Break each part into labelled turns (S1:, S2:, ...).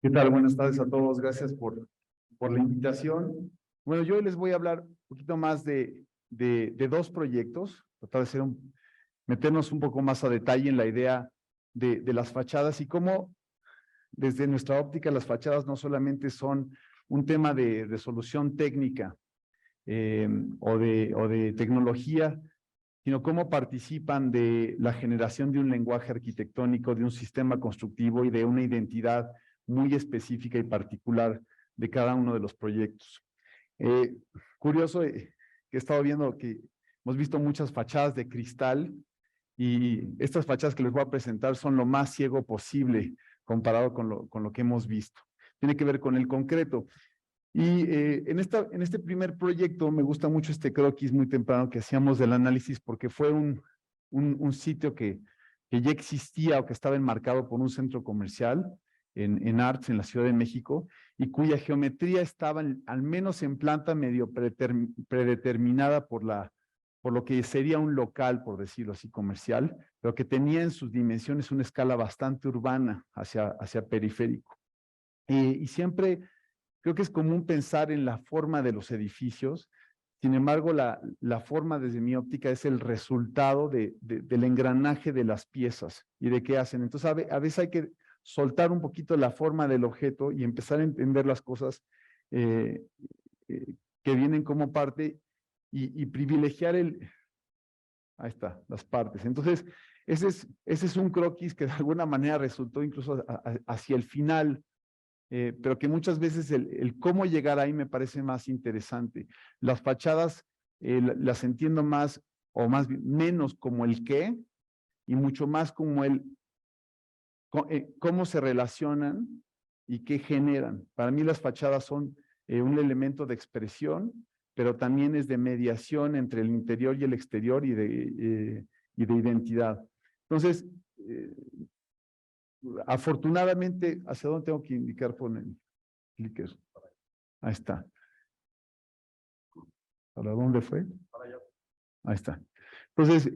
S1: ¿Qué tal? Buenas tardes a todos. Gracias por la invitación. Bueno, yo hoy les voy a hablar un poquito más de dos proyectos, tratar de meternos un poco más a detalle en la idea de las fachadas y cómo desde nuestra óptica las fachadas no solamente son un tema de resolución técnica o de tecnología, sino cómo participan de la generación de un lenguaje arquitectónico, de un sistema constructivo y de una identidad muy específica y particular de cada uno de los proyectos. Curioso que he estado viendo que hemos visto muchas fachadas de cristal y estas fachadas que les voy a presentar son lo más ciego posible comparado con lo que hemos visto. Tiene que ver con el concreto. Y en este primer proyecto me gusta mucho este croquis muy temprano que hacíamos del análisis porque fue un sitio que ya existía o que estaba enmarcado por un centro comercial en Arts, en la Ciudad de México, y cuya geometría estaba al menos en planta medio predeterminada por lo que sería un local, por decirlo así, comercial, pero que tenía en sus dimensiones una escala bastante urbana hacia periférico. Y siempre creo que es común pensar en la forma de los edificios. Sin embargo, la forma desde mi óptica es el resultado del engranaje de las piezas y de qué hacen. Entonces, a veces hay que soltar un poquito la forma del objeto y empezar a entender las cosas que vienen como parte y privilegiar ahí está, las partes. Entonces, ese es un croquis que de alguna manera resultó incluso hacia el final, pero que muchas veces el cómo llegar ahí me parece más interesante. Las fachadas las entiendo más o menos como el qué y mucho más como cómo se relacionan y qué generan. Para mí las fachadas son un elemento de expresión, pero también es de mediación entre el interior y el exterior y de identidad. Entonces, afortunadamente, ¿hacia dónde tengo que indicar con el clicker? Ahí está. ¿Para dónde fue? Para allá. Ahí está. Entonces,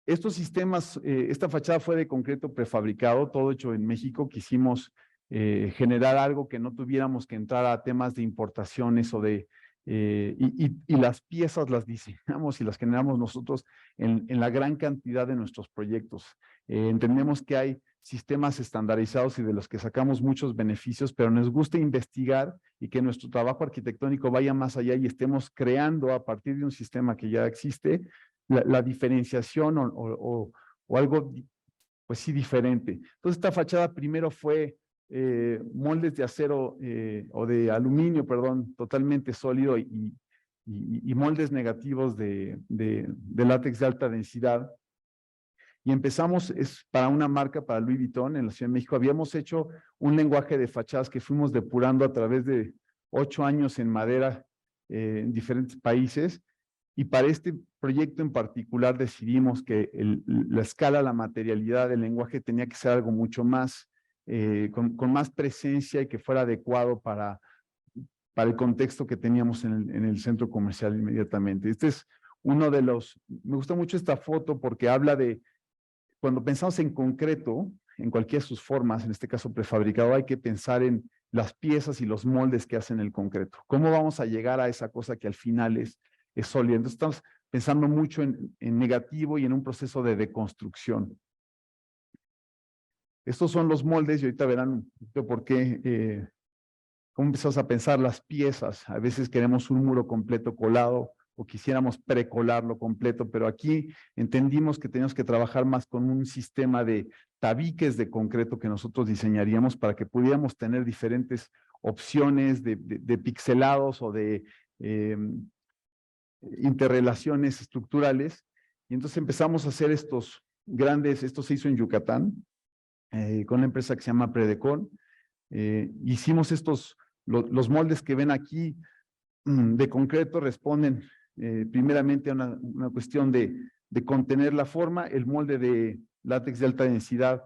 S1: estos sistemas, esta fachada fue de concreto prefabricado, todo hecho en México. Quisimos generar algo que no tuviéramos que entrar a temas de importaciones o y las piezas las diseñamos y las generamos nosotros en la gran cantidad de nuestros proyectos. Entendemos que hay sistemas estandarizados y de los que sacamos muchos beneficios, pero nos gusta investigar y que nuestro trabajo arquitectónico vaya más allá y estemos creando a partir de un sistema que ya existe la diferenciación o algo, pues sí, diferente. Entonces, esta fachada primero fue moldes de acero o de aluminio, perdón, totalmente sólido y moldes negativos de látex de alta densidad. Y empezamos, es para una marca, para Louis Vuitton, en la Ciudad de México. Habíamos hecho un lenguaje de fachadas que fuimos depurando a través de 8 años en madera en diferentes países. Y para este proyecto en particular decidimos que la escala, la materialidad del lenguaje tenía que ser algo mucho más, con más presencia y que fuera adecuado para el contexto que teníamos en el centro comercial inmediatamente. Este es uno de me gusta mucho esta foto porque habla de, cuando pensamos en concreto, en cualquiera de sus formas, en este caso prefabricado, hay que pensar en las piezas y los moldes que hacen el concreto. ¿Cómo vamos a llegar a esa cosa que al final es sólida? Entonces estamos pensando mucho en negativo y en un proceso de deconstrucción. Estos son los moldes y ahorita verán por qué, cómo empezamos a pensar las piezas. A veces queremos un muro completo colado o quisiéramos precolarlo completo, pero aquí entendimos que teníamos que trabajar más con un sistema de tabiques de concreto que nosotros diseñaríamos para que pudiéramos tener diferentes opciones de pixelados o de interrelaciones estructurales. Y entonces empezamos a hacer estos grandes, esto se hizo en Yucatán, con una empresa que se llama Predecon. Hicimos los moldes que ven aquí de concreto responden primeramente a una cuestión de contener la forma. El molde de látex de alta densidad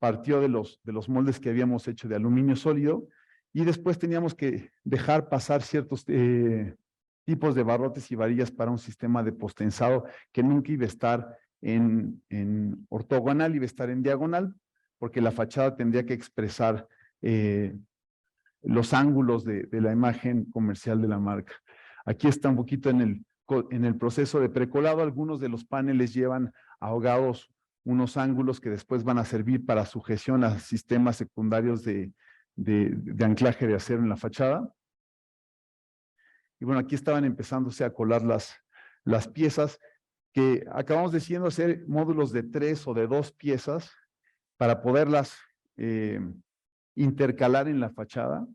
S1: partió de los moldes que habíamos hecho de aluminio sólido y después teníamos que dejar pasar ciertos tipos de barrotes y varillas para un sistema de postensado que nunca iba a estar en ortogonal, iba a estar en diagonal, porque la fachada tendría que expresar los ángulos de la imagen comercial de la marca. Aquí está un poquito en el proceso de precolado. Algunos de los paneles llevan ahogados unos ángulos que después van a servir para sujeción a sistemas secundarios de anclaje de acero en la fachada. Y bueno, aquí estaban empezándose a colar las piezas que acabamos decidiendo hacer módulos de 3 o de 2 piezas para poderlas intercalar en la fachada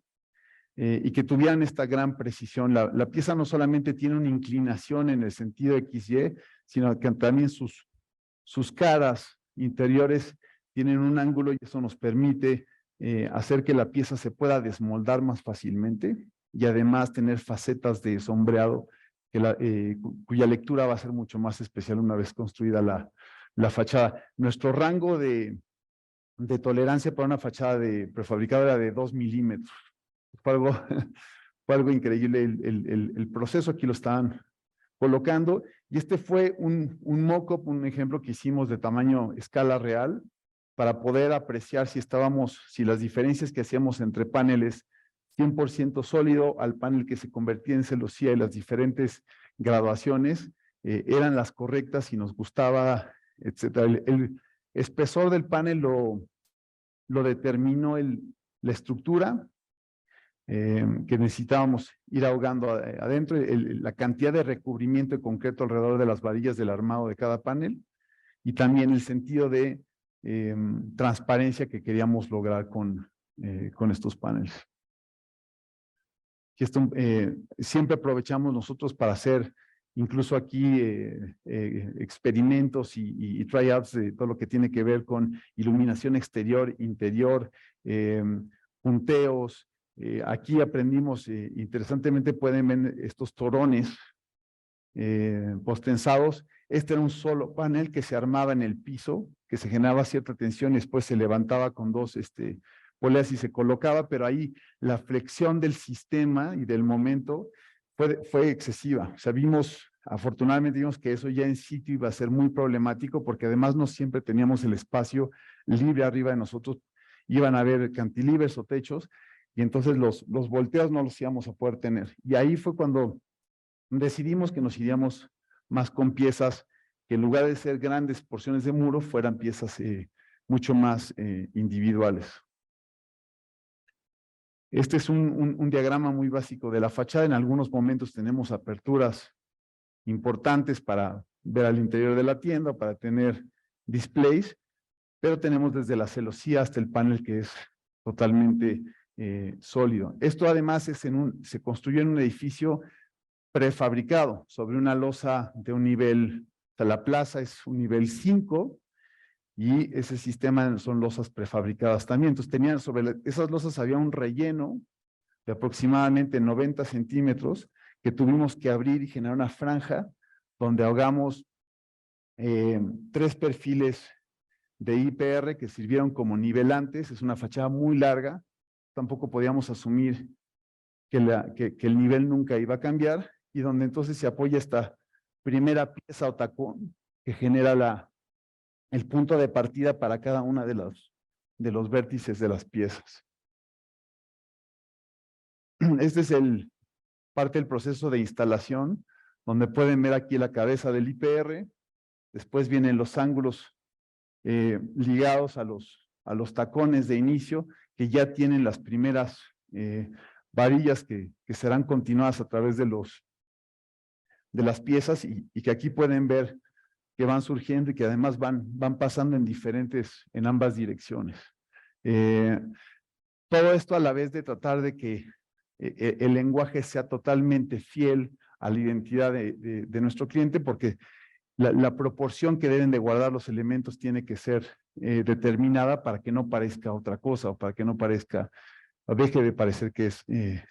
S1: y que tuvieran esta gran precisión. La pieza no solamente tiene una inclinación en el sentido XY, sino que también sus caras interiores tienen un ángulo y eso nos permite hacer que la pieza se pueda desmoldar más fácilmente y además tener facetas de sombreado cuya lectura va a ser mucho más especial una vez construida la fachada. Nuestro rango de tolerancia para una fachada prefabricada era de 2 milímetros. Fue algo increíble el proceso. Aquí lo estaban colocando y este fue un mock-up, un ejemplo que hicimos de tamaño escala real para poder apreciar si las diferencias que hacíamos entre paneles 100% sólido al panel que se convertía en celosía y las diferentes graduaciones eran las correctas y nos gustaba, etcétera. El espesor del panel lo determinó la estructura que necesitábamos ir ahogando adentro, la cantidad de recubrimiento de concreto alrededor de las varillas del armado de cada panel y también el sentido de transparencia que queríamos lograr con estos paneles. Siempre aprovechamos nosotros para hacer incluso aquí experimentos y tryouts de todo lo que tiene que ver con iluminación exterior, interior, punteos. Aquí aprendimos, interesantemente pueden ver estos torones postensados. Este era un solo panel que se armaba en el piso, que se generaba cierta tensión y después se levantaba con dos poleas y se colocaba, pero ahí la flexión del sistema y del momento fue excesiva. O sea, afortunadamente vimos que eso ya en sitio iba a ser muy problemático porque además no siempre teníamos el espacio libre arriba de nosotros. Iban a haber cantilevers o techos y entonces los volteos no los íbamos a poder tener. Y ahí fue cuando decidimos que nos iríamos más con piezas que en lugar de ser grandes porciones de muro, fueran piezas mucho más individuales. Este es un diagrama muy básico de la fachada. En algunos momentos tenemos aperturas importantes para ver al interior de la tienda, para tener displays, pero tenemos desde la celosía hasta el panel que es totalmente sólido. Esto además se construyó en un edificio prefabricado sobre una losa de un nivel, o sea, la plaza es un nivel 5 y ese sistema son losas prefabricadas también. Entonces sobre esas losas había un relleno de aproximadamente 90 centímetros que tuvimos que abrir y generar una franja donde ahogamos 3 perfiles de IPR que sirvieron como nivelantes. Es una fachada muy larga, tampoco podíamos asumir que el nivel nunca iba a cambiar y donde entonces se apoya esta primera pieza o tacón que genera el punto de partida para cada una de los vértices de las piezas. Este es parte del proceso de instalación, donde pueden ver aquí la cabeza del IPR, después vienen los ángulos ligados a los tacones de inicio, que ya tienen las primeras varillas que serán continuadas a través de las piezas y que aquí pueden ver que van surgiendo y que además van pasando en ambas direcciones. Todo esto a la vez de tratar de que el lenguaje sea totalmente fiel a la identidad de nuestro cliente, porque la proporción que deben de guardar los elementos tiene que ser determinada para que no parezca otra cosa o para que no parezca, o deje de parecer que es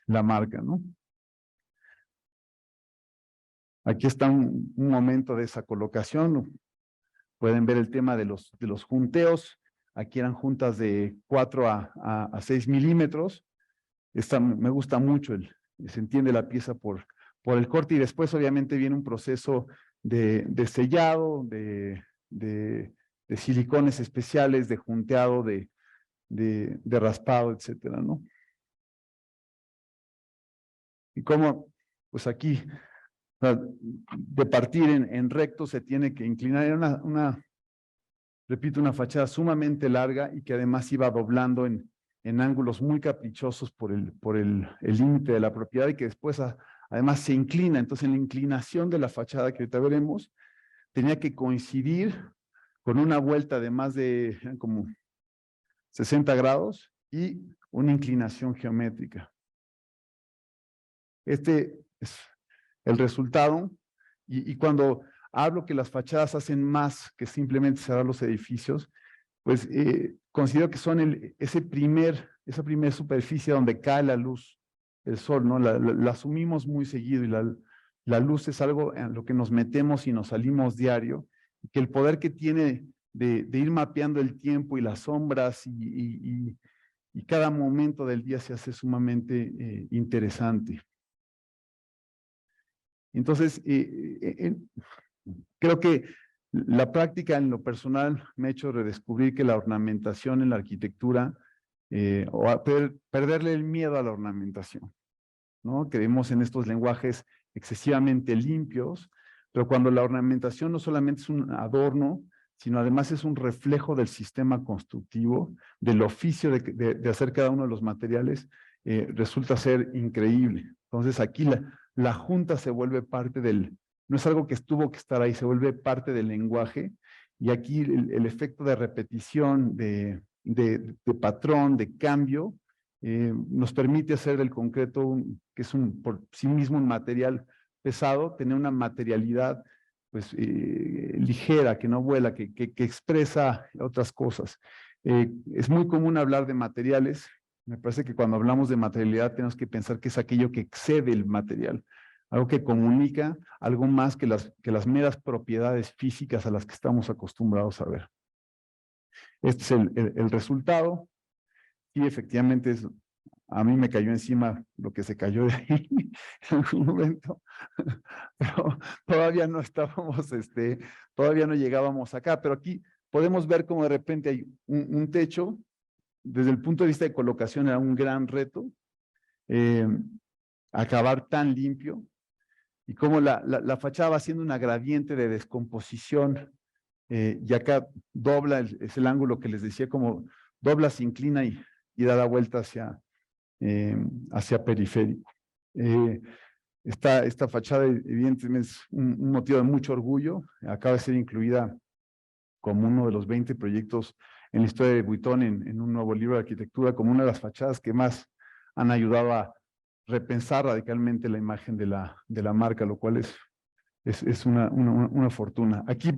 S1: la marca, ¿no? Aquí está un momento de esa colocación. Pueden ver el tema de los junteos. Aquí eran juntas de 4 a 6 milímetros. Me gusta mucho, se entiende la pieza por el corte y después obviamente viene un proceso de sellado, de silicones especiales, de junteado, de de raspado, etcétera, ¿no? Y cómo, pues aquí, de partir en recto se tiene que inclinar. Era repito, una fachada sumamente larga y que además iba doblando en ángulos muy caprichosos por el límite de la propiedad y que después además se inclina. Entonces, en la inclinación de la fachada que ahorita veremos, tenía que coincidir con una vuelta de más de como 60 grados y una inclinación geométrica. Este es el resultado. Y cuando hablo que las fachadas hacen más que simplemente cerrar los edificios, pues considero que son esa primera superficie donde cae la luz, el sol, ¿no? La asumimos muy seguido y la luz es algo en lo que nos metemos y nos salimos diario, y que el poder que tiene de ir mapeando el tiempo y las sombras y cada momento del día se hace sumamente interesante. Entonces, creo que la práctica en lo personal me ha hecho redescubrir que la ornamentación en la arquitectura, o a perderle el miedo a la ornamentación, ¿no? Creemos en estos lenguajes excesivamente limpios, pero cuando la ornamentación no solamente es un adorno, sino además es un reflejo del sistema constructivo, del oficio de hacer cada uno de los materiales, resulta ser increíble. Entonces aquí la junta se vuelve parte no es algo que tuvo que estar ahí, se vuelve parte del lenguaje, y aquí el efecto de repetición, de patrón, de cambio, nos permite hacer del concreto, que es por sí mismo un material pesado, tener una materialidad pues ligera, que no vuela, que expresa otras cosas. Es muy común hablar de materiales. Me parece que cuando hablamos de materialidad tenemos que pensar que es aquello que excede el material, algo que comunica algo más que las meras propiedades físicas a las que estamos acostumbrados a ver. Este es el resultado, y efectivamente a mí me cayó encima lo que se cayó de ahí en algún momento, pero todavía no estábamos, todavía no llegábamos acá, pero aquí podemos ver cómo de repente hay un techo. Desde el punto de vista de colocación era un gran reto, acabar tan limpio, y cómo la fachada va haciendo una gradiente de descomposición, y acá dobla, es el ángulo que les decía, como dobla, se inclina y da la vuelta hacia periférico. Esta fachada evidentemente es un motivo de mucho orgullo, acaba de ser incluida como uno de los 20 proyectos en la historia de Vuitton en un nuevo libro de arquitectura, como una de las fachadas que más han ayudado a repensar radicalmente la imagen de la marca, lo cual es una fortuna. Aquí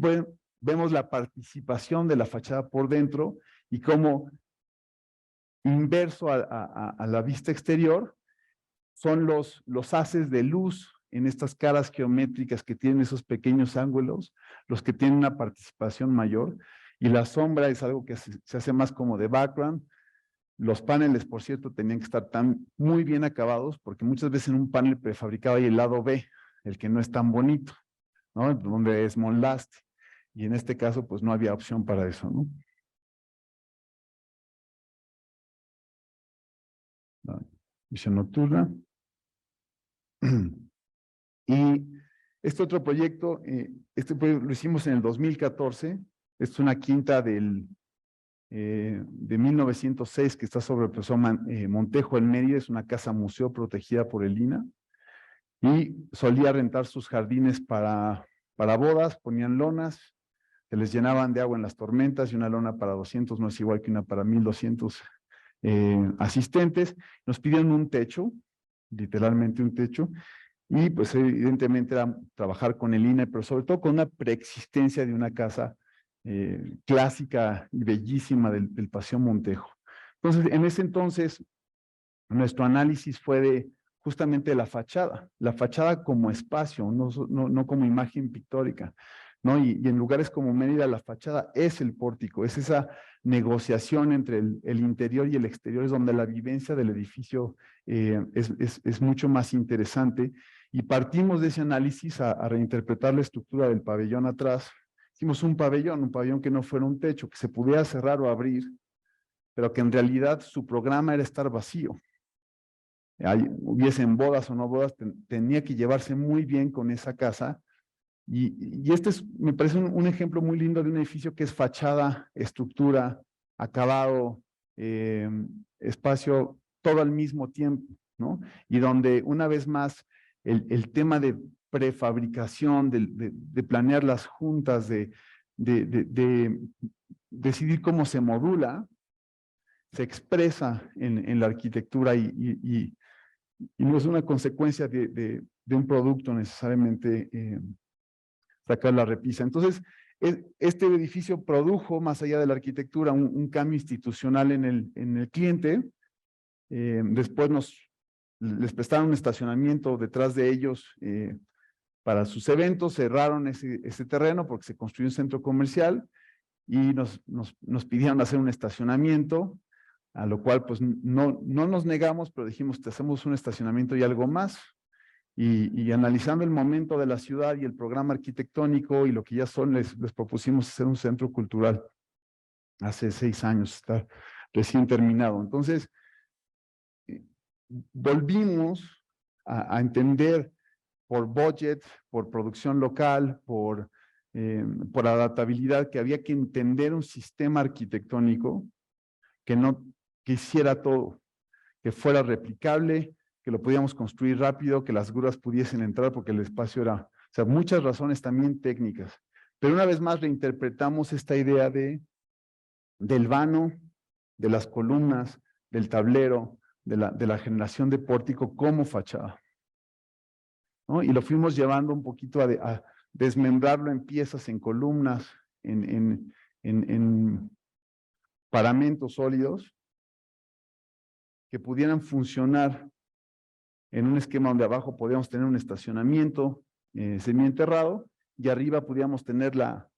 S1: vemos la participación de la fachada por dentro y cómo inverso a la vista exterior son los haces de luz en estas caras geométricas que tienen esos pequeños ángulos, los que tienen una participación mayor, y la sombra es algo que se hace más como de background. Los paneles, por cierto, tenían que estar muy bien acabados, porque muchas veces en un panel prefabricado hay el lado B, el que no es tan bonito, ¿no? Donde es moldaste, y en este caso pues no había opción para eso, ¿no? Visión nocturna. Y este otro proyecto, lo hicimos en el 2014, es una quinta de 1906 que está sobre el profesor Montejo en Mérida, es una casa museo protegida por el INAH, y solía rentar sus jardines para bodas, ponían lonas, se les llenaban de agua en las tormentas, y una lona para 200 no es igual que una para 1200 asistentes. Nos pidieron un techo, literalmente un techo, y pues evidentemente era trabajar con el INAH, pero sobre todo con una preexistencia de una casa clásica y bellísima del Paseo Montejo. Entonces, en ese entonces, nuestro análisis fue justamente la fachada como espacio, no como imagen pictórica, ¿no? Y en lugares como Mérida, la fachada es el pórtico, es esa negociación entre el interior y el exterior, es donde la vivencia del edificio es mucho más interesante, y partimos de ese análisis a reinterpretar la estructura del pabellón atrás. Hicimos un pabellón que no fuera un techo, que se pudiera cerrar o abrir, pero que en realidad su programa era estar vacío. Hubiesen bodas o no bodas, tenía que llevarse muy bien con esa casa. Y este me parece un ejemplo muy lindo de un edificio que es fachada, estructura, acabado, espacio, todo al mismo tiempo, ¿no? Y donde una vez más el tema de prefabricación, de planear las juntas, de decidir cómo se modula, se expresa en la arquitectura y no es una consecuencia de un producto necesariamente sacar la repisa. Entonces, este edificio produjo, más allá de la arquitectura, un cambio institucional en el cliente. Después les prestaron un estacionamiento detrás de ellos para sus eventos, cerraron ese terreno porque se construyó un centro comercial y nos pidieron hacer un estacionamiento, a lo cual pues no nos negamos, pero dijimos, te hacemos un estacionamiento y algo más. Y analizando el momento de la ciudad y el programa arquitectónico y lo que ya son, les propusimos hacer un centro cultural. Hace 6 años, está recién terminado. Entonces, volvimos a entender por budget, por producción local, por adaptabilidad, que había que entender un sistema arquitectónico que hiciera todo, que fuera replicable, que lo podíamos construir rápido, que las grúas pudiesen entrar porque el espacio era, o sea, muchas razones también técnicas. Pero una vez más reinterpretamos esta idea del vano, de las columnas, del tablero, de la generación de pórtico como fachada, ¿no? Y lo fuimos llevando un poquito a desmembrarlo en piezas, en columnas, en paramentos sólidos que pudieran funcionar en un esquema donde abajo podíamos tener un estacionamiento semienterrado y arriba podíamos tener la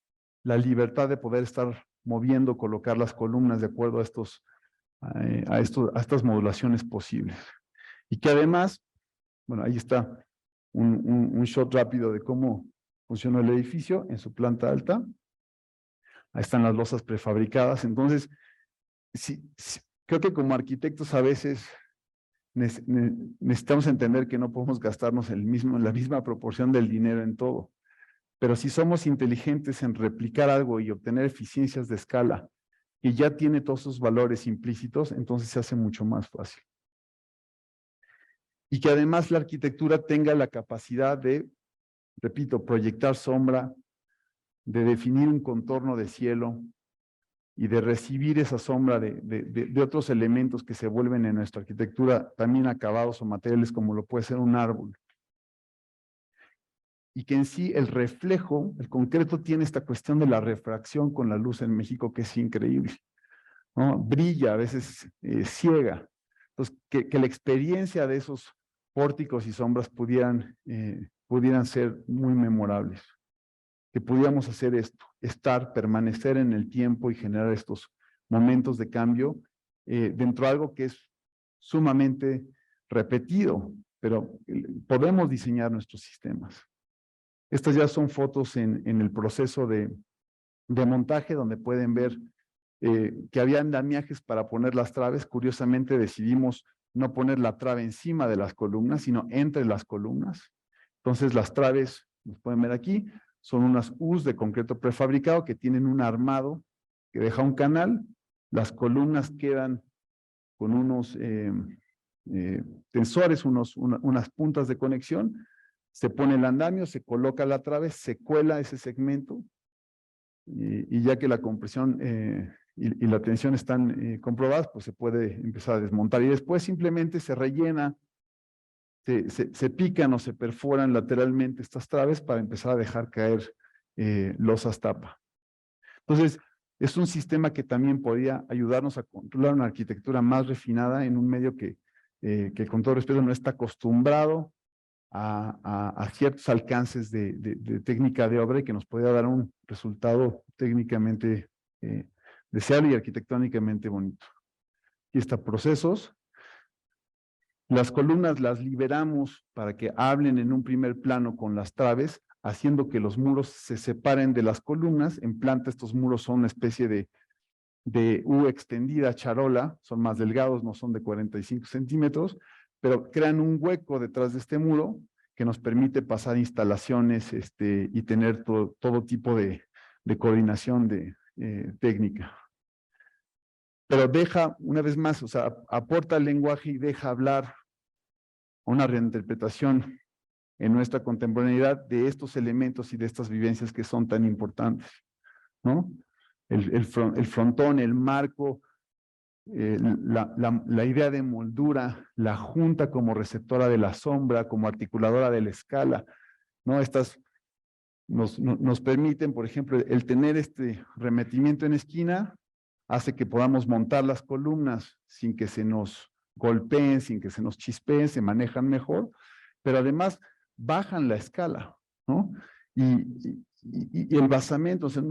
S1: libertad de poder estar moviendo, colocar las columnas de acuerdo a estas modulaciones posibles. Y que además, bueno, ahí está un shot rápido de cómo funcionó el edificio en su planta alta. Ahí están las losas prefabricadas. Entonces, sí, creo que como arquitectos a veces necesitamos entender que no podemos gastarnos la misma proporción del dinero en todo. Pero si somos inteligentes en replicar algo y obtener eficiencias de escala que ya tiene todos sus valores implícitos, entonces se hace mucho más fácil. Y que además la arquitectura tenga la capacidad de, repito, proyectar sombra, de definir un contorno de cielo y de recibir esa sombra de otros elementos que se vuelven en nuestra arquitectura también acabados o materiales como lo puede ser un árbol. Y que en sí el reflejo, el concreto tiene esta cuestión de la refracción con la luz en México que es increíble, ¿no? Brilla, a veces ciega. Entonces, que la experiencia de esos pórticos y sombras pudieran ser muy memorables. Que pudiéramos hacer esto, permanecer en el tiempo y generar estos momentos de cambio dentro de algo que es sumamente repetido, pero podemos diseñar nuestros sistemas. Estas ya son fotos en el proceso de montaje, donde pueden ver que había andamiajes para poner las traves. Curiosamente decidimos no poner la trave encima de las columnas, sino entre las columnas. Entonces las traves, los pueden ver aquí, son unas U's de concreto prefabricado que tienen un armado que deja un canal. Las columnas quedan con unos tensores, unas puntas de conexión. Se pone el andamio, se coloca la trave, se cuela ese segmento y ya que la compresión y la tensión están comprobadas, pues se puede empezar a desmontar. Y después simplemente se rellena, se pican o se perforan lateralmente estas traves para empezar a dejar caer losas tapa. Entonces, es un sistema que también podría ayudarnos a controlar una arquitectura más refinada en un medio que con todo respeto no está acostumbrado a ciertos alcances de técnica de obra y que nos podría dar un resultado técnicamente deseable y arquitectónicamente bonito. Aquí están procesos. Las columnas las liberamos para que hablen en un primer plano con las traves, haciendo que los muros se separen de las columnas. En planta estos muros son una especie de de U extendida charola, son más delgados, no son de 45 centímetros, pero crean un hueco detrás de este muro que nos permite pasar instalaciones y tener todo tipo de coordinación técnica. Pero deja, una vez más, o sea, aporta el lenguaje y deja hablar una reinterpretación en nuestra contemporaneidad de estos elementos y de estas vivencias que son tan importantes, ¿no? El frontón, el marco, la idea de moldura, la junta como receptora de la sombra, como articuladora de la escala, ¿no? Estas nos permiten, por ejemplo, el tener este remetimiento en esquina hace que podamos montar las columnas sin que se nos golpeen, sin que se nos chispeen, se manejan mejor, pero además bajan la escala, ¿no? Y el basamento, o sea,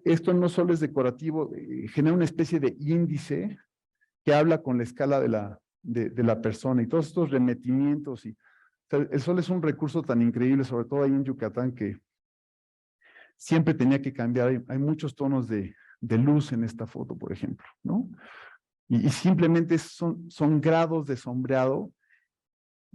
S1: esto no solo es decorativo, genera una especie de índice que habla con la escala de la persona y todos estos remetimientos. O sea, el sol es un recurso tan increíble, sobre todo ahí en Yucatán, que siempre tenía que cambiar. Hay muchos tonos de luz en esta foto, por ejemplo, ¿no? Y simplemente son grados de sombreado.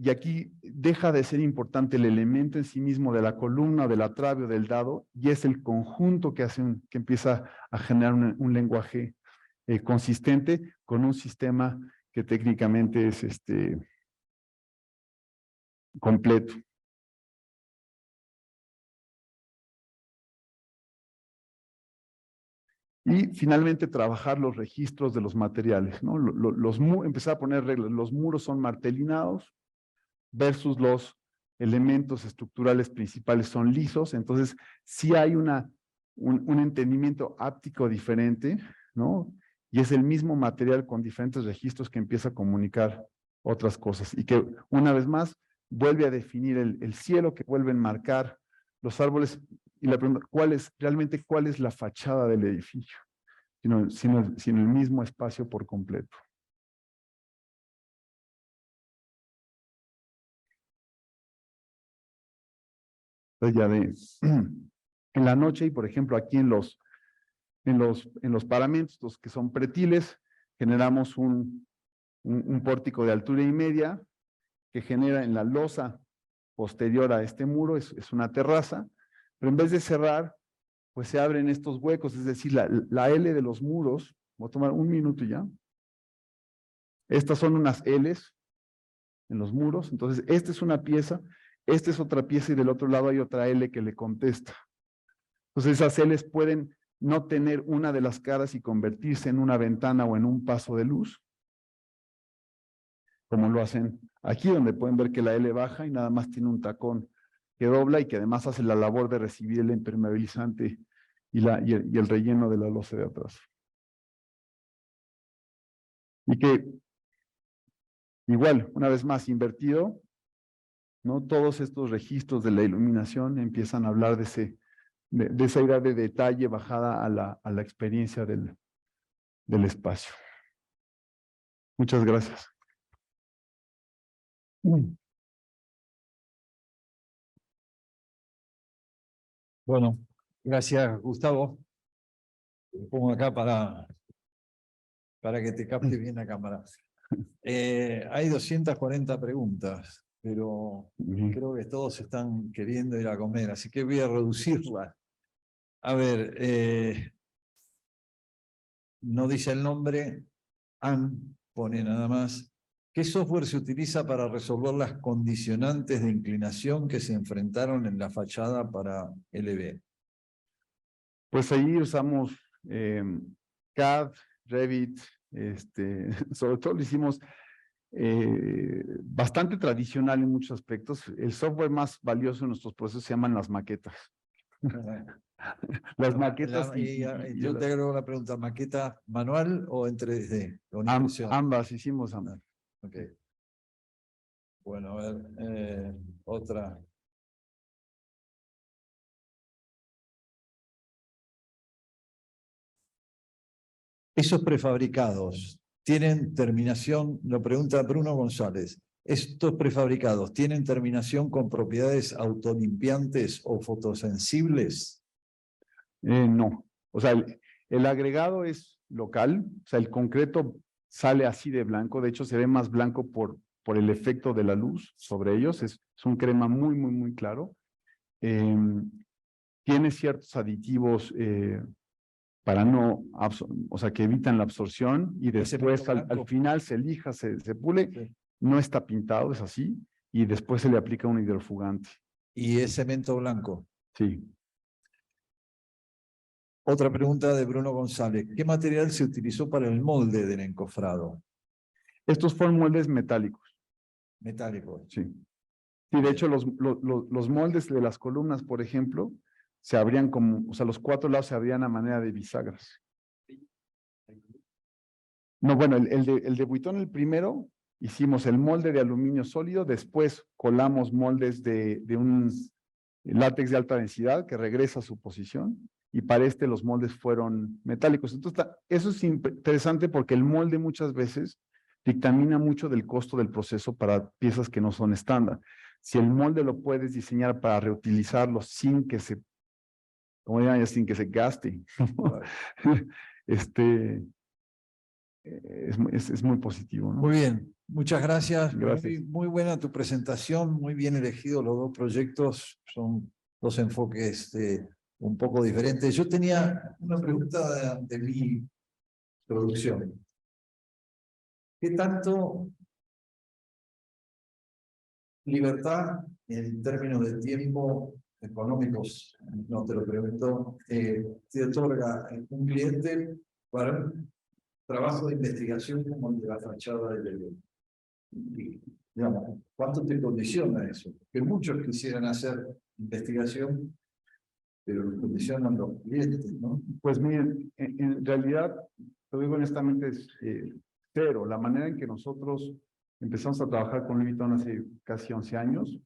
S1: Y aquí deja de ser importante el elemento en sí mismo de la columna, del atrabio, del dado, y es el conjunto que empieza a generar un lenguaje consistente con un sistema que técnicamente es completo. Y finalmente trabajar los registros de los materiales, ¿no? Empezar a poner reglas. Los muros son martelinados versus los elementos estructurales principales son lisos. Entonces, sí hay un entendimiento áptico diferente, ¿no? Y es el mismo material con diferentes registros que empieza a comunicar otras cosas. Y que, una vez más, vuelve a definir el cielo, que vuelve a enmarcar los árboles. Y la pregunta, ¿cuál es la fachada del edificio? Sino el mismo espacio por completo. Entonces ya en la noche, y por ejemplo aquí en los paramentos que son pretiles, generamos un pórtico de altura y media que genera en la losa posterior a este muro, es una terraza, pero en vez de cerrar, pues se abren estos huecos, es decir, la L de los muros, voy a tomar un minuto ya, estas son unas Ls en los muros, entonces esta es una pieza, esta es otra pieza y del otro lado hay otra L que le contesta. Entonces esas Ls pueden no tener una de las caras y convertirse en una ventana o en un paso de luz, como lo hacen aquí, donde pueden ver que la L baja y nada más tiene un tacón que dobla y que además hace la labor de recibir el impermeabilizante y el relleno de la losa de atrás. Y que, igual, una vez más invertido, ¿no? Todos estos registros de la iluminación empiezan a hablar de esa idea de detalle bajada a la experiencia del espacio. Muchas gracias.
S2: Bueno, gracias, Gustavo. Lo pongo acá para que te capte bien la cámara. Hay 240 preguntas, pero creo que todos están queriendo ir a comer, así que voy a reducirla. A ver, no dice el nombre, Ann pone nada más. ¿Qué software se utiliza para resolver las condicionantes de inclinación que se enfrentaron en la fachada para LB?
S1: Pues ahí usamos CAD, Revit, sobre todo lo hicimos bastante tradicional en muchos aspectos. El software más valioso en nuestros procesos se llaman las maquetas. Las maquetas.
S2: Yo te agrego la pregunta, ¿maqueta manual o en 3D?
S1: Ambas, hicimos ambas.
S2: Ok. Bueno, a ver, otra. Esos prefabricados tienen terminación, lo pregunta Bruno González, ¿estos prefabricados tienen terminación con propiedades autolimpiantes o fotosensibles?
S1: No. O sea, El agregado es local, o sea, el concreto sale así de blanco, de hecho se ve más blanco por el efecto de la luz sobre ellos, es un crema muy claro. Tiene ciertos aditivos para no, o sea, que evitan la absorción y después al final se lija, se pule,
S2: Sí.
S1: no está pintado, es así, y después se le aplica un hidrofugante.
S2: Y es cemento blanco.
S1: Sí.
S2: Otra pregunta de Bruno González. ¿Qué material se utilizó para el molde del encofrado?
S1: Estos fueron moldes metálicos.
S2: Metálico.
S1: Sí. Sí, de hecho, los moldes de las columnas, por ejemplo, se abrían como, o sea, los 4 lados se abrían a manera de bisagras. No, bueno, el de Vuitton, el primero, hicimos el molde de aluminio sólido, después colamos moldes de un látex de alta densidad que regresa a su posición, y para los moldes fueron metálicos. Entonces, eso es interesante porque el molde muchas veces dictamina mucho del costo del proceso para piezas que no son estándar. Si el molde lo puedes diseñar para reutilizarlo sin que se, como digan, sin que se gaste, es muy positivo, ¿no?
S2: Muy bien, muchas gracias.
S1: Gracias.
S2: Muy buena tu presentación, muy bien elegidos los dos proyectos, son dos enfoques un poco diferentes. Yo tenía una pregunta de mi producción. ¿Qué tanto libertad en términos de tiempo económicos, no te lo pregunto, te otorga un cliente para un trabajo de investigación como el de la fachada del evento? Digamos, ¿cuánto te condiciona eso? Que muchos quisieran hacer investigación, pero lo condicionan los clientes, ¿no?
S1: Pues miren, en realidad, lo digo honestamente, es cero. La manera en que nosotros empezamos a trabajar con Louis Vuitton hace casi 11 años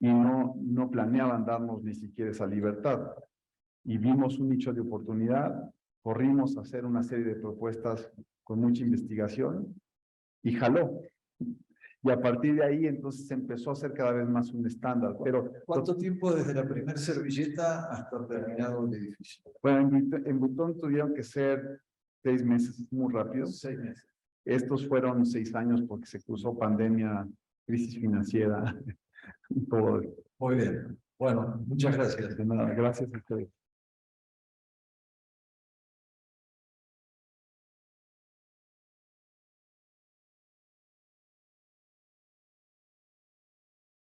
S1: y no planeaban darnos ni siquiera esa libertad. Y vimos un nicho de oportunidad, corrimos a hacer una serie de propuestas con mucha investigación y jaló. Y a partir de ahí, entonces, se empezó a hacer cada vez más un estándar. Pero,
S2: ¿cuánto tiempo desde la primera servilleta hasta terminado el edificio?
S1: Bueno, en Vuitton tuvieron que ser 6 meses, muy rápido.
S2: 6 meses.
S1: Estos fueron 6 años porque se cruzó pandemia, crisis financiera, todo.
S2: Muy bien. Bueno, muchas gracias.
S1: De nada, gracias a ustedes.